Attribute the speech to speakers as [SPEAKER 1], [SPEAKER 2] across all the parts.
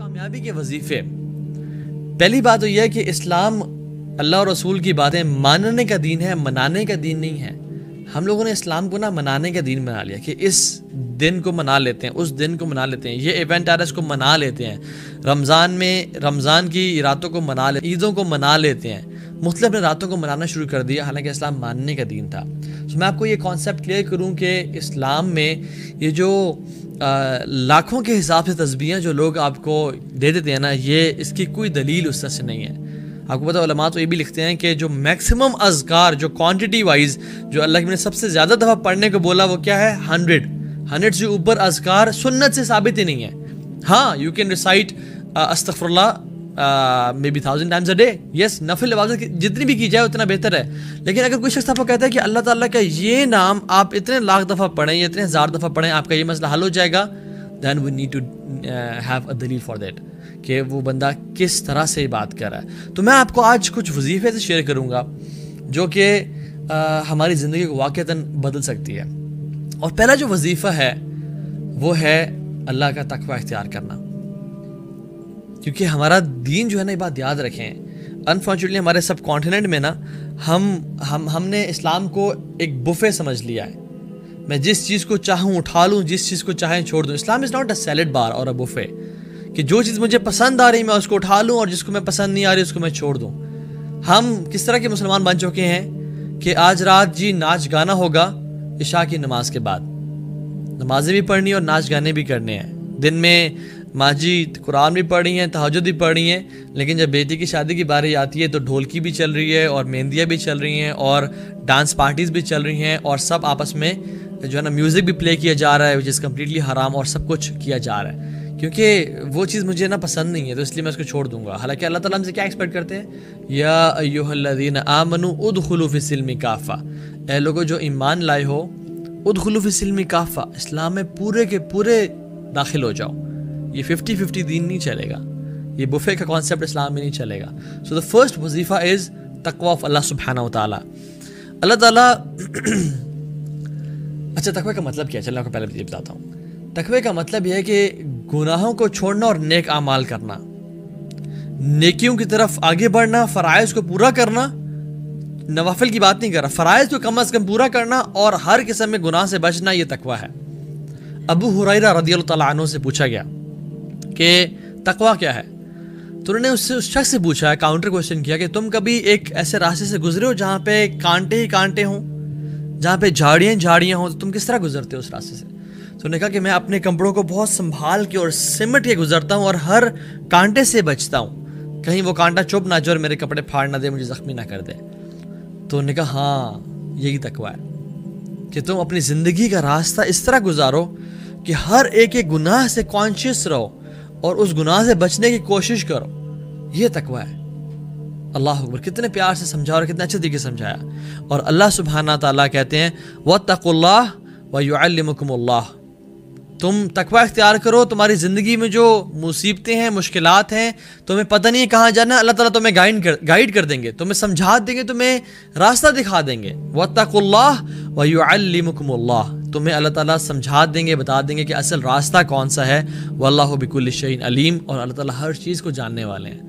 [SPEAKER 1] کامیابی کے وظیفے، پہلی بات تو یہ ہے کہ اسلام اللہ اور رسول کی باتیں ماننے کا دین ہے، منانے کا دین نہیں ہے۔ ہم لوگوں نے اسلام کو منانے کا دین بنا لیا کہ اس دن کو منا لیتے ہیں، اس دن کو منا لیتے ہیں، یہ ایونٹ آ رہا ہے اس کو منا لیتے ہیں، رمضان میں رمضان کی راتوں کو منا لیتے ہیں، عیدوں کو منا لیتے ہیں، مختلف راتوں کو منانا شروع کر دیا، حالانکہ اسلام ماننے کا دین تھا۔ تو میں آپ کو یہ کانسیپٹ کلیئر کروں کہ اسلام میں یہ جو لاکھوں کے حساب سے تسبیحیں جو لوگ آپ کو دے دیتے ہیں نا، یہ اس کی کوئی دلیل اس طرح سے نہیں ہے۔ آپ کو پتہ علماء تو یہ بھی لکھتے ہیں کہ جو میکسیمم اذکار جو کوانٹٹی وائز جو اللہ نے سب سے زیادہ دفعہ پڑھنے کو بولا وہ کیا ہے؟ 100 سے اوپر اذکار سنت سے ثابت ہی نہیں ہے۔ ہاں یو کین ریسائٹ استغفر اللہ maybe 1000 times a day، یس نفل عبادت جتنی بھی کی جائے اتنا بہتر ہے، لیکن اگر کوئی شخص آپ کو کہتا ہے کہ اللہ تعالیٰ کا یہ نام آپ اتنے لاکھ دفعہ پڑھیں یا اتنے ہزار دفعہ پڑھیں آپ کا یہ مسئلہ حل ہو جائے گا، then we need to have a دلیل for that کہ وہ بندہ کس طرح سے بات کر رہا ہے۔ تو میں آپ کو آج کچھ وظیفے سے شیئر کروں گا جو کہ ہماری زندگی کو واقعتاً بدل سکتی ہے۔ اور پہلا جو وظیفہ ہے وہ ہے اللہ کا تقوی اختیار کرنا، کیونکہ ہمارا دین جو ہے نا، یہ بات یاد رکھیں، انفارچونیٹلی ہمارے سب کانٹیننٹ میں نا ہم نے اسلام کو ایک بفے سمجھ لیا ہے۔ میں جس چیز کو چاہوں اٹھا لوں، جس چیز کو چاہیں چھوڑ دوں۔ اسلام از ناٹ اے سیلڈ بار اور اے بفے کہ جو چیز مجھے پسند آ رہی میں اس کو اٹھا لوں اور جس کو میں پسند نہیں آ رہی اس کو میں چھوڑ دوں۔ ہم کس طرح کے مسلمان بن چکے ہیں کہ آج رات جی ناچ گانا ہوگا عشاء کی نماز کے بعد، نمازیں بھی پڑھنی اور ناچ گانے بھی کرنے ہیں، دن میں ماں جی قرآن بھی پڑھ رہی ہیں، تہجد بھی پڑھ رہی ہیں، لیکن جب بیٹی کی شادی کی باری آتی ہے تو ڈھولکی بھی چل رہی ہے اور مہندیاں بھی چل رہی ہیں اور ڈانس پارٹیز بھی چل رہی ہیں اور سب آپس میں جو ہے نا میوزک بھی پلے کیا جا رہا ہے، وچ از کمپلیٹلی حرام، اور سب کچھ کیا جا رہا ہے کیونکہ وہ چیز مجھے پسند نہیں ہے، تو اس لیے میں اس کو چھوڑ دوں گا۔ حالانکہ اللہ تعالیٰ ہم سے کیا ایکسپیکٹ کرتے ہیں؟ یا ایھا الذین آمنوا ادخلوا فی السلم کافہ، اے لوگوں جو ایمان لائے ہو، ادخلوا فی السلم کافہ، اسلام میں پورے کے پورے داخل ہو جاؤ۔ یہ 50-50 دین نہیں چلے گا، یہ بفے کا کانسیپٹ اسلام میں نہیں چلے گا۔ سو دا فرسٹ وظیفہ از تقوی آف اللہ سبحانہ وتعالیٰ۔ اللہ تعالیٰ اچھا تقوی کا مطلب کیا ہے؟ چلیں آپ کو پہلے یہ بتاتا ہوں۔ تقوی کا مطلب یہ ہے کہ گناہوں کو چھوڑنا اور نیک اعمال کرنا، نیکیوں کی طرف آگے بڑھنا، فرائض کو پورا کرنا، نوافل کی بات نہیں کر رہا، فرائض کو کم از کم پورا کرنا اور ہر قسم میں گناہ سے بچنا، یہ تقوی ہے۔ ابو ہریرہ رضی اللہ تعالیٰ عنہ سے پوچھا گیا کہ تقوی کیا ہے؟ تو انہوں نے اس شخص سے پوچھا، کاؤنٹر کوشچن کیا کہ تم کبھی ایک ایسے راستے سے گزرے ہو جہاں پہ کانٹے ہی کانٹے ہوں، جہاں پہ جھاڑیاں ہوں، تو تم کس طرح گزرتے ہو اس راستے سے؟ تو انہوں نے کہا کہ میں اپنے کپڑوں کو بہت سنبھال کے اور سمٹ کے گزرتا ہوں اور ہر کانٹے سے بچتا ہوں، کہیں وہ کانٹا چپ نہ جائے اور میرے کپڑے پھاڑ نہ دے، مجھے زخمی نہ کر دے۔ تو انہوں نے کہا ہاں یہی تقوی ہے کہ تم اپنی زندگی کا راستہ اس طرح گزارو کہ ہر ایک گناہ سے کانشیس رہو اور اس گناہ سے بچنے کی کوشش کرو، یہ تقوی ہے۔ اللہ اکبر، کتنے پیار سے سمجھا اور کتنے اچھے طریقے سے سمجھایا۔ اور اللہ سبحانہ تعالیٰ کہتے ہیں وَاتَّقُوا اللَّهَ وَيُعَلِّمُكُمُ اللَّهُ، تم تقوی اختیار کرو، تمہاری زندگی میں جو مصیبتیں ہیں، مشکلات ہیں، تمہیں پتہ نہیں ہے کہاں جانا، اللہ تعالیٰ تمہیں گائیڈ کر دیں گے، تمہیں سمجھا دیں گے، تمہیں راستہ دکھا دیں گے۔ وَاتَّقُوا اللَّهَ وَيُعَلِّمُكُمُ اللَّهُ، تمہیں اللہ تعالیٰ سمجھا دیں گے، بتا دیں گے کہ اصل راستہ کون سا ہے۔ وَاللَّهُ بِكُلِّ شَيْءٍ عَلِيمٌ، اور اللہ تعالیٰ ہر چیز کو جاننے والے ہیں۔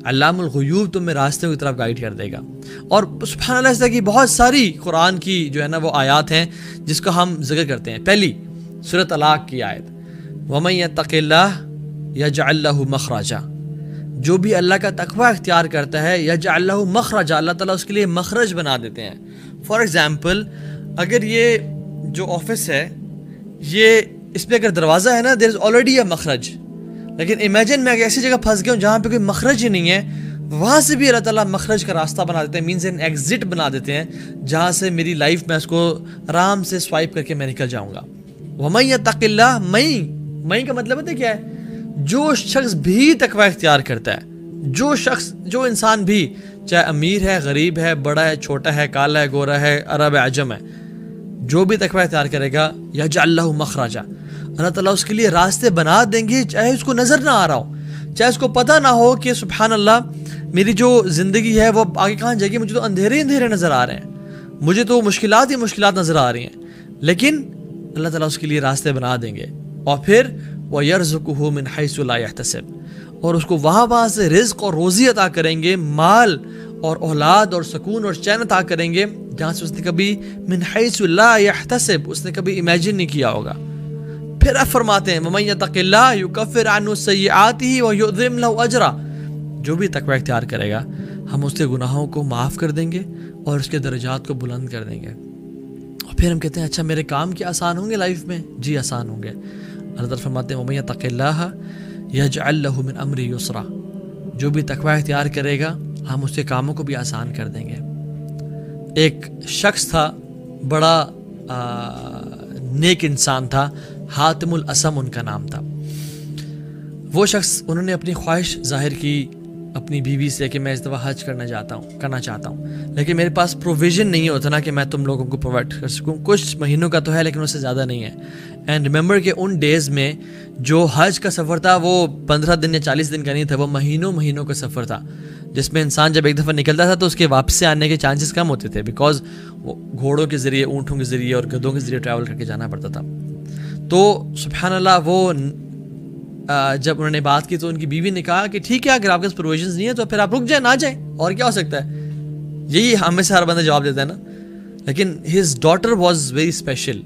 [SPEAKER 1] علام الغیوب تمہیں راستے کی طرف گائیڈ کر دے گا۔ اور سبحان اللہ، اس طرح کی بہت ساری قرآن کی جو ہے نا وہ آیات ہیں جس کو ہم ذکر کرتے ہیں۔ پہلی سورۃ طلاق کی آیت، وَمَن يَتَّقِ اللَّهَ يَجْعَل لَّهُ مَخْرَجًا، جو بھی اللہ کا تقوی اختیار کرتا ہے، يَجْعَل لَّهُ مَخْرَجًا، اللہ تعالیٰ اس کے لیے مخرج بنا دیتے ہیں۔ فار ایگزامپل، اگر یہ جو آفس ہے، یہ اس پہ اگر دروازہ ہے نا، دیر از آلریڈی اے مخرج، لیکن امیجن میں ایسی جگہ پھنس گیا ہوں جہاں پہ کوئی مخرج ہی نہیں ہے، وہاں سے بھی اللہ تعالیٰ مخرج کا راستہ بنا دیتے ہیں، مینز این ایگزٹ بنا دیتے ہیں جہاں سے میری لائف میں اس کو آرام سے سوائپ کر کے میں نکل جاؤں گا۔ وَمَن يَتَّقِ اللَّهَ، مَن کا مطلب ہے کیا ہے؟ جو شخص بھی تقوی اختیار کرتا ہے، جو انسان بھی، چاہے امیر ہے، غریب ہے، بڑا ہے، چھوٹا ہے، کالا ہے، گورا ہے، عرب ہے، عجم ہے، جو بھی تقوی اختیار کرے گا، يَجْعَل لَّهُ مَخْرَجًا، اللہ تعالیٰ اس کے لیے راستے بنا دیں گے، چاہے اس کو نظر نہ آ رہا ہو، چاہے اس کو پتہ نہ ہو کہ سبحان اللہ میری جو زندگی ہے وہ آگے کہاں جائے گی، مجھے تو اندھیرے نظر آ رہے ہیں، مجھے تو مشکلات ہی مشکلات نظر آ رہی ہیں، لیکن اللہ تعالیٰ اس کے لیے راستے بنا دیں گے۔ اور پھر وَيَرْزُقُهُ مِنْ حَيْثُ لَا يَحْتَسِبُ، اور اس کو وہاں سے رزق اور روزی عطا کریں گے، مال اور اولاد اور سکون اور چین عطا کریں گے جہاں سے اس نے کبھی من حیث لا یحتسب، اس نے کبھی امیجن نہیں کیا ہوگا۔ پھر آپ فرماتے ہیں وَمَن يَتَقِ اللَّهَ يُكَفِّرْ عَنْهُ سَيِّئَاتِهِ وَيُعْظِمْ لَهُ أَجْرًا، جو بھی تقوی اختیار کرے گا ہم اس کے گناہوں کو معاف کر دیں گے اور اس کے درجات کو بلند کر دیں گے۔ اور پھر ہم کہتے ہیں اچھا میرے کام کیا آسان ہوں گے لائف میں؟ جی آسان ہوں گے۔ اللہ تعالیٰ فرماتے ہیں وَمَن يَتَقِ اللَّهَ يَجْعَلْ لَهُ مِنْ أَمْرِهِ يُسْرًا، جو بھی تقوی اختیار کرے گا ہم اس کے کاموں کو بھی آسان کر دیں گے۔ ایک شخص تھا، بڑا نیک انسان تھا، حاتم الاسم ان کا نام تھا۔ وہ شخص انہوں نے اپنی خواہش ظاہر کی اپنی بیوی سے کہ میں اس دفعہ حج کرنا چاہتا ہوں، لیکن میرے پاس پروویژن نہیں ہوتا نا کہ میں تم لوگوں کو پرووائڈ کر سکوں، کچھ مہینوں کا تو ہے لیکن اس سے زیادہ نہیں ہے۔ اینڈ ریممبر کہ ان ڈیز میں جو حج کا سفر تھا وہ 15 دن یا 40 دن کا نہیں تھا، وہ مہینوں کا سفر تھا، جس میں انسان جب ایک دفعہ نکلتا تھا تو اس کے واپس سے آنے کے چانسز کم ہوتے تھے، بیکاز وہ گھوڑوں کے ذریعے، اونٹوں کے ذریعے اور گدھوں کے ذریعے ٹریول کر کے جانا پڑتا تھا۔ تو سبحان اللہ، وہ جب انہوں نے بات کی تو ان کی بیوی نے کہا کہ ٹھیک ہے اگر آپ کے پاس پروویژنز نہیں ہے تو پھر آپ رک جائیں، نہ جائیں، اور کیا ہو سکتا ہے، یہی ہم میں سے ہر بندہ جواب دیتا ہے نا۔ لیکن his daughter was very special,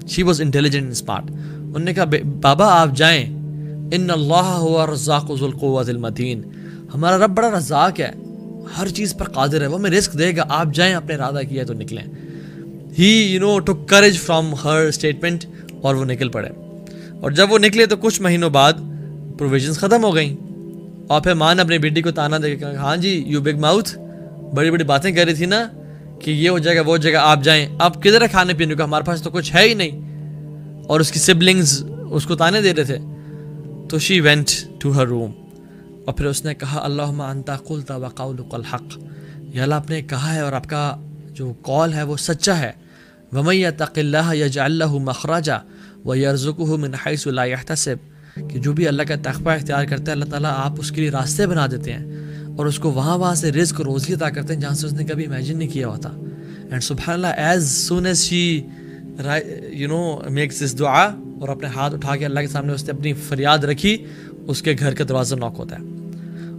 [SPEAKER 1] she was intelligent and smart. انہوں نے کہا بابا آپ جائیں، ان اللہ هو الرزاق ذو القوۃ المتین، ہمارا رب بڑا رزاق ہے، ہر چیز پر قادر ہے، وہ ہمیں رزق دے گا، آپ جائیں، اپنے ارادہ کیا تو نکلیں۔ ہی ٹوک کریج فرام ہر اسٹیٹمنٹ، اور وہ نکل پڑے۔ اور جب وہ نکلے تو کچھ مہینوں بعد پروویژنس ختم ہو گئیں، اور پھر ماں نے اپنی بیٹی کو تانا دے کے کہا ہاں جی یو بگ ماؤتھ، بڑی بڑی باتیں کر رہی تھی نا کہ یہ ہو جائے گا وہ ہو جائے گا، آپ جائیں، اب کدھر ہے کھانے پینے کا، ہمارے پاس تو کچھ ہے ہی نہیں۔ اور اس کی سبلنگز اس کو تانے دے رہے تھے۔ تو شی وینٹ ٹو ہر روم، اور پھر اس نے کہا اللہم انت قلت وقولک الحق، یا اللہ آپ نے کہا ہے اور آپ کا جو قول ہے وہ سچا ہے۔ ومن یتق اللہ یجعل لہ مخرجا ویرزقہ من حیث لا یحتسب، کہ جو بھی اللہ کا تقوی اختیار کرتا ہے اللہ تعالیٰ آپ اس کے لیے راستے بنا دیتے ہیں اور اس کو وہاں سے رزق و روزی عطا کرتے ہیں جہاں سے اس نے کبھی امیجن نہیں کیا ہوتا۔ اینڈ سبحان اللہ، as soon as she makes this دعا، اور اپنے ہاتھ اٹھا کے اللہ کے سامنے اس نے اپنی فریاد رکھی، اس کے گھر کا دروازہ نوک ہوتا ہے،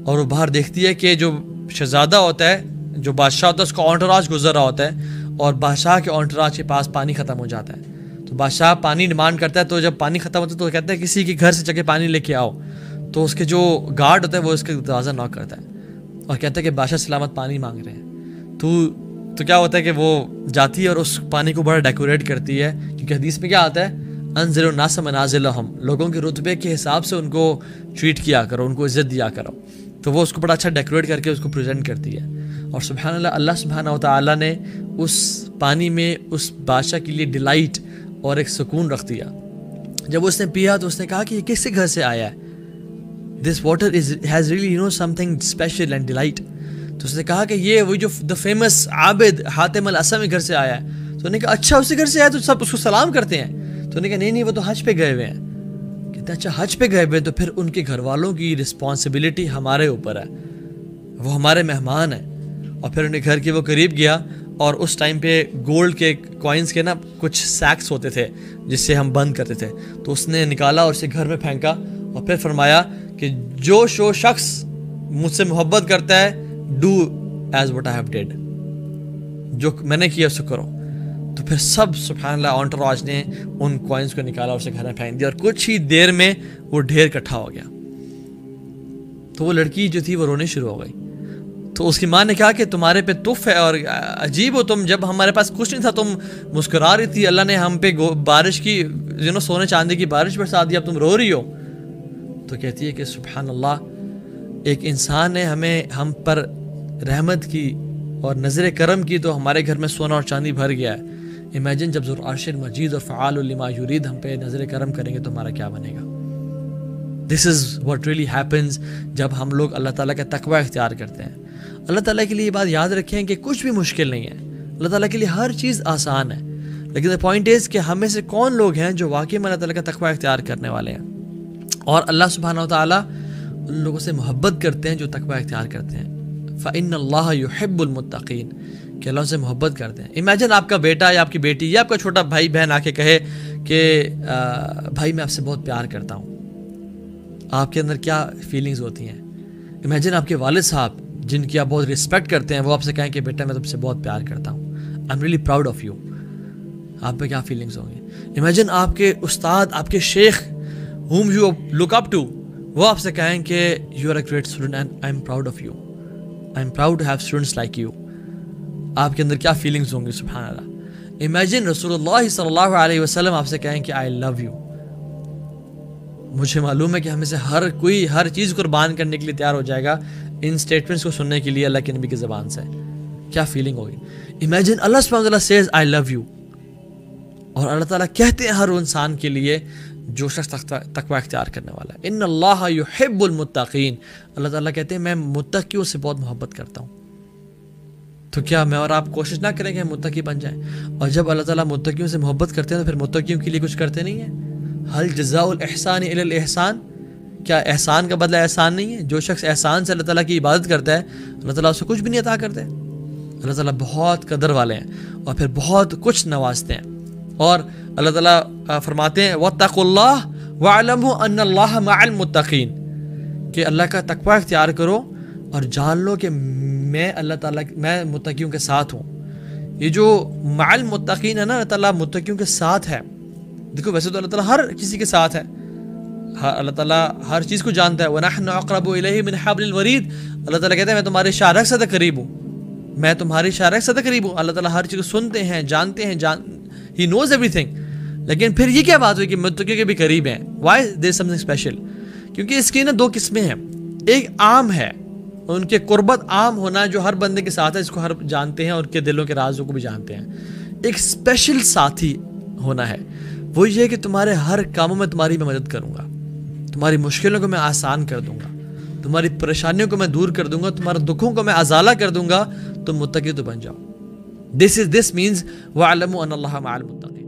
[SPEAKER 1] اور وہ باہر دیکھتی ہے کہ جو شہزادہ ہوتا ہے، جو بادشاہ ہوتا ہے، اس کا اونٹراج گزر رہا ہوتا ہے، اور بادشاہ کے اونٹراج کے پاس پانی ختم ہو جاتا ہے۔ تو بادشاہ پانی ڈیمانڈ کرتا ہے، تو جب پانی ختم ہوتا ہے تو کہتا ہے کسی کے گھر سے جا کے پانی لے کے آؤ، تو اس کے جو گارڈ ہوتا ہے وہ اس کا دروازہ نوک کرتا ہے اور کہتا ہے کہ بادشاہ سلامت پانی مانگ رہے ہیں۔ تو کیا ہوتا ہے کہ وہ جاتی ہے اور اس پانی کو بڑا ڈیکوریٹ کرتی ہے، کیونکہ حدیث میں کیا آتا ہے انزل الناس منازلہم، لوگوں کے رتبے کے حساب سے ان کو ٹریٹ کیا کرو، ان کو عزت دیا کرو۔ تو وہ اس کو بڑا اچھا ڈیکوریٹ کر کے اس کو پریزنٹ کرتی ہے، اور سبحان اللہ، اللہ سبحانہ و تعالیٰ نے اس پانی میں اس بادشاہ کے لیے ڈیلائٹ اور ایک سکون رکھ دیا۔ جب اس نے پیا تو اس نے کہا کہ یہ کس کے گھر سے آیا ہے، this water has really some thing special and delight. تو اس نے کہا کہ یہ وہی جو دا فیمس عابد حاتم الاسم کے گھر سے آیا ہے۔ تو انہوں نے کہا اچھا اسی گھر سے آیا، تو سب اس کو سلام کرتے ہیں؟ تو انہوں نے کہا نہیں وہ تو حج پہ گئے ہوئے ہیں۔ کہتے اچھا حج پہ گئے ہوئے، تو پھر ان کے گھر والوں کی رسپانسبلٹی ہمارے اوپر ہے، وہ ہمارے مہمان ہیں۔ اور پھر انہیں گھر کے وہ قریب گیا، اور اس ٹائم پہ گولڈ کے کوائنس کے نا کچھ سیکس ہوتے تھے جس سے ہم بند کرتے تھے، تو اس نے نکالا اور اسے گھر میں پھینکا، اور پھر فرمایا کہ جو شخص مجھ سے محبت کرتا ہے do as what I have did, جو میں نے کیا اسے کرو۔ تو پھر سب سبحان اللہ اونٹراج نے ان کوائنس کو نکالا اور اسے گھر میں پھینک دیا، اور کچھ ہی دیر میں وہ ڈھیر اکٹھا ہو گیا۔ تو وہ لڑکی جو تھی وہ رونے شروع ہو گئی۔ تو اس کی ماں نے کہا کہ تمہارے پہ تف ہے اور عجیب ہو تم، جب ہمارے پاس کچھ نہیں تھا تم مسکرا رہی تھی، اللہ نے ہم پہ بارش کی سونے چاندی کی بارش برسا دی، اب تم رو رہی ہو۔ تو کہتی ہے کہ سبحان اللہ، ایک انسان نے ہم پر رحمت کی اور نظر کرم کی تو ہمارے گھر میں سونا اور چاندی بھر گیا ہے۔ امیجن جب ذو العرش مجید اور فعال لما یرید ہم پہ نظر کرم کریں گے تو ہمارا کیا بنے گا۔ دس از واٹ ریئلی ہیپنز جب ہم لوگ اللہ تعالیٰ کا تقوی اختیار کرتے ہیں۔ اللہ تعالیٰ کے لیے یہ بات یاد رکھیں کہ کچھ بھی مشکل نہیں ہے، اللہ تعالیٰ کے لیے ہر چیز آسان ہے، لیکن the point is کہ ہم میں سے کون لوگ ہیں جو واقعی میں اللہ تعالیٰ کا تقوی اختیار کرنے والے ہیں، اور اللہ سبحانہ و تعالیٰ ان لوگوں سے محبت کرتے ہیں جو تقوی اختیار کرتے ہیں۔ فَإِنَّ اللَّهَ يُحِبُّ الْمُتَّقِينَ، کہ اللہ سے محبت کرتے ہیں۔ امیجن آپ کا بیٹا یا آپ کی بیٹی یا آپ کا چھوٹا بھائی بہن آ کے کہے کہ بھائی میں آپ سے بہت پیار کرتا ہوں، آپ کے اندر کیا فیلنگز ہوتی ہیں. امیجن آپ کے والد صاحب جن کی آپ بہت رسپیکٹ کرتے ہیں وہ آپ سے کہیں کہ بیٹا میں تم سے بہت پیار کرتا ہوں, I am really proud of you. آپ پہ کیا فیلنگز ہوں گی. امیجن آپ کے استاد, آپ کے شیخ whom you look up to, وہ آپ سے کہیں کہ you are a great student and I am proud of you, I am proud to have students like you. آپ کے اندر کیا فیلنگز ہوں گی. سبحان اللہ. امیجن رسول اللہ صلی اللہ علیہ وسلم آپ سے کہیں کہ I love you. مجھے معلوم ہے کہ ہمیں سے ہر کوئی ہر چیز قربان کرنے کے لیے تیار ہو جائے گا ان اسٹیٹمنٹس کو سننے کے لیے اللہ کے نبی کی زبان سے. کیا فیلنگ ہوگی. امیجن اللہ سبحانہ وتعالیٰ says I love you, اور اللہ تعالیٰ کہتے ہیں ہر انسان کے لیے جو شخص تقوی اختیار کرنے والا ہے, ان اللہ یحب المتقین. اللہ تعالیٰ کہتے ہیں میں متقیوں سے بہت محبت کرتا ہوں. تو کیا میں اور آپ کوشش نہ کریں کہ ہم متقی بن جائیں؟ اور جب اللہ تعالیٰ متقیوں سے محبت کرتے ہیں تو پھر متقیوں کے لیے کچھ کرتے نہیں ہیں. حل جزاء الاحسان الا الاحسان. کیا احسان کا بدلہ احسان نہیں ہے؟ جو شخص احسان سے اللہ تعالیٰ کی عبادت کرتا ہے اللہ تعالیٰ اسے کچھ بھی نہیں عطا کرتے. اللہ تعالیٰ بہت قدر والے ہیں اور پھر بہت کچھ نوازتے ہیں. اور اللہ تعالیٰ فرماتے ہیں واتقوا اللہ واعلموا ان اللہ مع المتقین, کہ اللہ کا تقوی اختیار کرو اور جان لو کہ میں اللہ تعالیٰ میں متقیوں کے ساتھ ہوں. یہ جو مع المتقین ہے نا, اللہ تعالیٰ متقیوں کے ساتھ ہے. دیکھو ویسے تو اللہ تعالیٰ ہر کسی کے ساتھ ہے, اللہ تعالیٰ ہر چیز کو جانتا ہے. وَنَحْنُ أَقْرَبُ إِلَيْهِ مِنْ حَبْلِ الْوَرِيدِ. اللہ تعالیٰ کہتے ہیں میں تمہارے شارک سے قریب ہوں, میں تمہاری شارک سے قریب ہوں. اللہ تعالیٰ ہر چیز کو سنتے ہیں, جانتے ہیں, He knows everything. لیکن پھر یہ کیا بات ہوئی کہ متقیوں کے بھی قریب ہیں. Why there is something special? کیونکہ اس کی نا دو قسمیں ہیں. ایک عام ہے, ان کے قربت عام ہونا جو ہر بندے کے ساتھ ہے, اس کو ہر جانتے ہیں اور ان کے دلوں کے رازوں کو بھی جانتے ہیں. ایک اسپیشل ساتھی ہونا ہے, وہ یہ کہ تمہارے ہر کاموں میں تمہاری میں مدد کروں گا, تمہاری مشکلوں کو میں آسان کر دوں گا, تمہاری پریشانیوں کو میں دور کر دوں گا, تمہارے دکھوں کو میں ازالہ کر دوں گا, تم متقی تو بن جاؤ. This means وَاعْلَمُوا أَنَّ اللَّهَ مَعَ الْمُتَّقِينَ.